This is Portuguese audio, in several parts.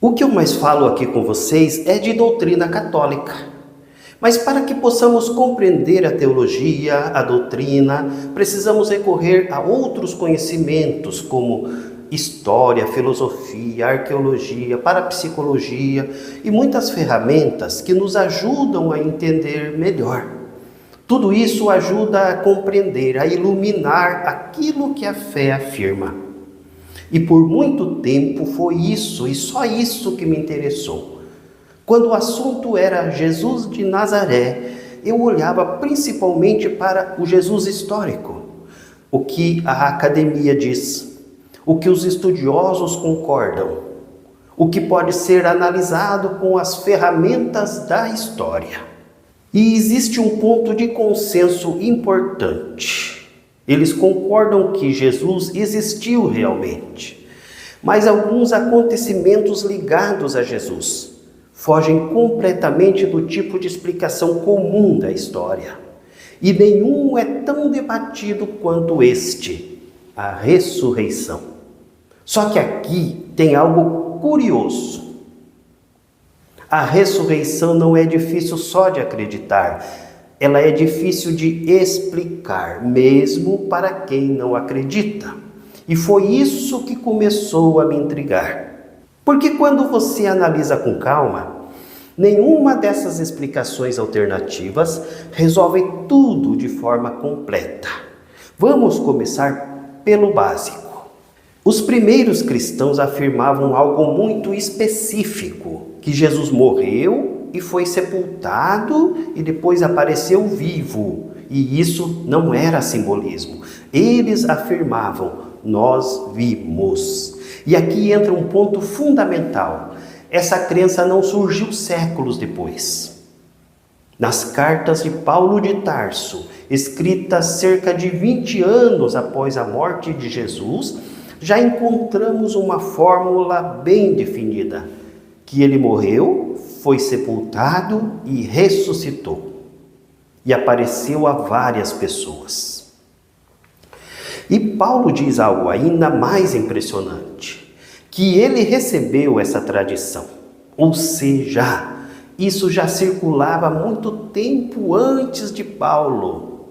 O que eu mais falo aqui com vocês é de doutrina católica. Mas para que possamos compreender a teologia, a doutrina, precisamos recorrer a outros conhecimentos como história, filosofia, arqueologia, parapsicologia e muitas ferramentas que nos ajudam a entender melhor. Tudo isso ajuda a compreender, a iluminar aquilo que a fé afirma. E por muito tempo foi isso e só isso que me interessou. Quando o assunto era Jesus de Nazaré, eu olhava principalmente para o Jesus histórico, o que a academia diz, o que os estudiosos concordam, o que pode ser analisado com as ferramentas da história. E existe um ponto de consenso importante. Eles concordam que Jesus existiu realmente, mas alguns acontecimentos ligados a Jesus fogem completamente do tipo de explicação comum da história. E nenhum é tão debatido quanto este, a ressurreição. Só que aqui tem algo curioso. A ressurreição não é difícil só de acreditar, ela é difícil de explicar, mesmo para quem não acredita. E foi isso que começou a me intrigar. Porque quando você analisa com calma, nenhuma dessas explicações alternativas resolve tudo de forma completa. Vamos começar pelo básico. Os primeiros cristãos afirmavam algo muito específico, que Jesus morreu e foi sepultado e depois apareceu vivo. E isso não era simbolismo. Eles afirmavam, nós vimos. E aqui entra um ponto fundamental. Essa crença não surgiu séculos depois. Nas cartas de Paulo de Tarso, escritas cerca de 20 anos após a morte de Jesus, já encontramos uma fórmula bem definida, que ele morreu, foi sepultado e ressuscitou. E apareceu a várias pessoas. E Paulo diz algo ainda mais impressionante, que ele recebeu essa tradição. Ou seja, isso já circulava há muito tempo antes de Paulo.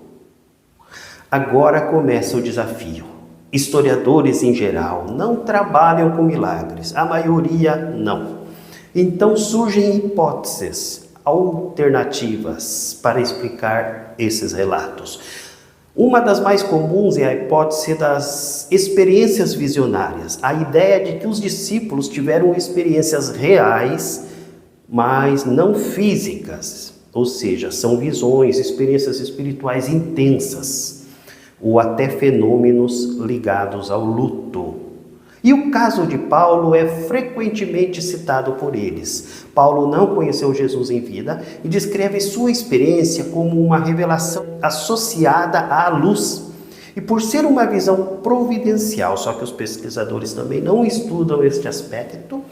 Agora começa o desafio. Historiadores em geral não trabalham com milagres, a maioria não. Então surgem hipóteses alternativas para explicar esses relatos. Uma das mais comuns é a hipótese das experiências visionárias. A ideia de que os discípulos tiveram experiências reais, mas não físicas. Ou seja, são visões, experiências espirituais intensas, ou até fenômenos ligados ao luto. E o caso de Paulo é frequentemente citado por eles. Paulo não conheceu Jesus em vida e descreve sua experiência como uma revelação associada à luz. E por ser uma visão providencial, só que os pesquisadores também não estudam este aspecto,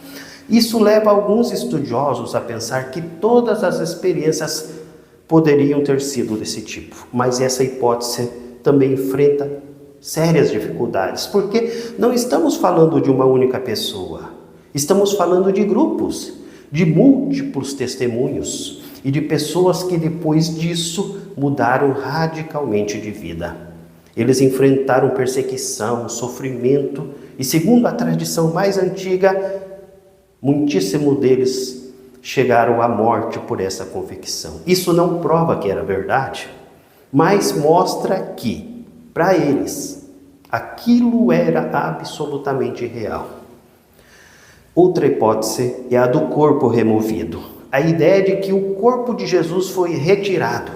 isso leva alguns estudiosos a pensar que todas as experiências poderiam ter sido desse tipo. Mas essa hipótese também enfrenta sérias dificuldades, porque não estamos falando de uma única pessoa, estamos falando de grupos, de múltiplos testemunhos e de pessoas que depois disso mudaram radicalmente de vida. Eles enfrentaram perseguição, sofrimento e, segundo a tradição mais antiga, muitíssimo deles chegaram à morte por essa convicção. Isso não prova que era verdade, mas mostra que para eles, aquilo era absolutamente real. Outra hipótese é a do corpo removido. A ideia de que o corpo de Jesus foi retirado,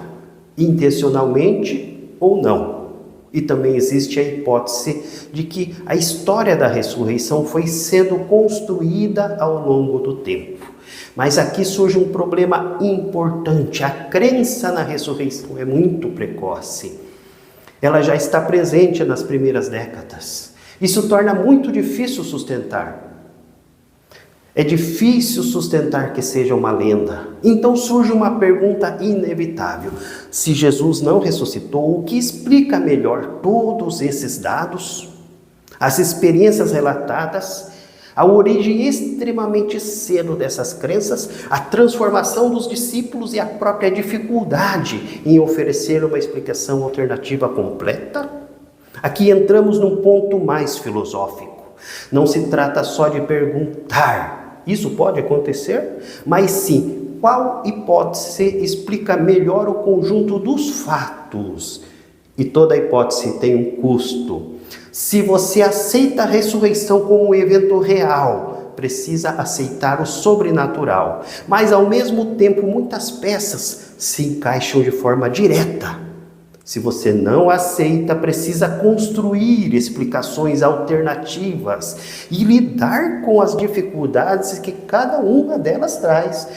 intencionalmente ou não. E também existe a hipótese de que a história da ressurreição foi sendo construída ao longo do tempo. Mas aqui surge um problema importante. A crença na ressurreição é muito precoce. Ela já está presente nas primeiras décadas. Isso torna muito difícil sustentar. É difícil sustentar que seja uma lenda. Então surge uma pergunta inevitável. Se Jesus não ressuscitou, o que explica melhor todos esses dados? As experiências relatadas, A origem extremamente cedo dessas crenças, a transformação dos discípulos e a própria dificuldade em oferecer uma explicação alternativa completa. Aqui entramos num ponto mais filosófico. Não se trata só de perguntar, isso pode acontecer, mas sim, qual hipótese explica melhor o conjunto dos fatos? E toda hipótese tem um custo. Se você aceita a ressurreição como um evento real, precisa aceitar o sobrenatural. Mas ao mesmo tempo, muitas peças se encaixam de forma direta. Se você não aceita, precisa construir explicações alternativas e lidar com as dificuldades que cada uma delas traz.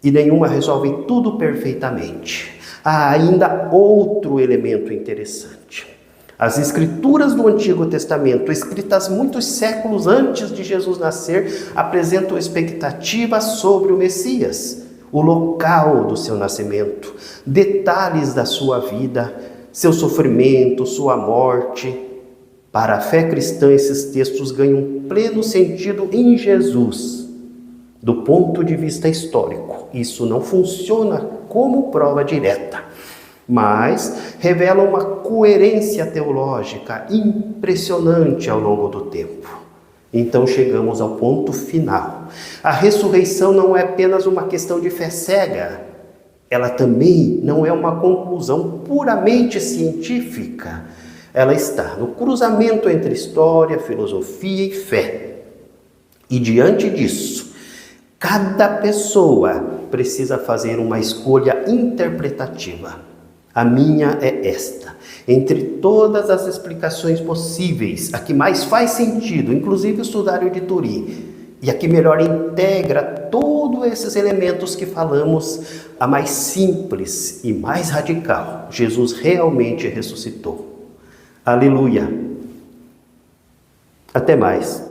E nenhuma resolve tudo perfeitamente. Há ainda outro elemento interessante. As escrituras do Antigo Testamento, escritas muitos séculos antes de Jesus nascer, apresentam expectativas sobre o Messias, o local do seu nascimento, detalhes da sua vida, seu sofrimento, sua morte. Para a fé cristã, esses textos ganham pleno sentido em Jesus. Do ponto de vista histórico, isso não funciona como prova direta, mas revela uma coerência teológica impressionante ao longo do tempo. Então chegamos ao ponto final. A ressurreição não é apenas uma questão de fé cega, ela também não é uma conclusão puramente científica. Ela está no cruzamento entre história, filosofia e fé. E diante disso, cada pessoa precisa fazer uma escolha interpretativa. A minha é esta. Entre todas as explicações possíveis, a que mais faz sentido, inclusive o Sudário de Turim, e a que melhor integra todos esses elementos que falamos, a mais simples e mais radical. Jesus realmente ressuscitou. Aleluia! Até mais!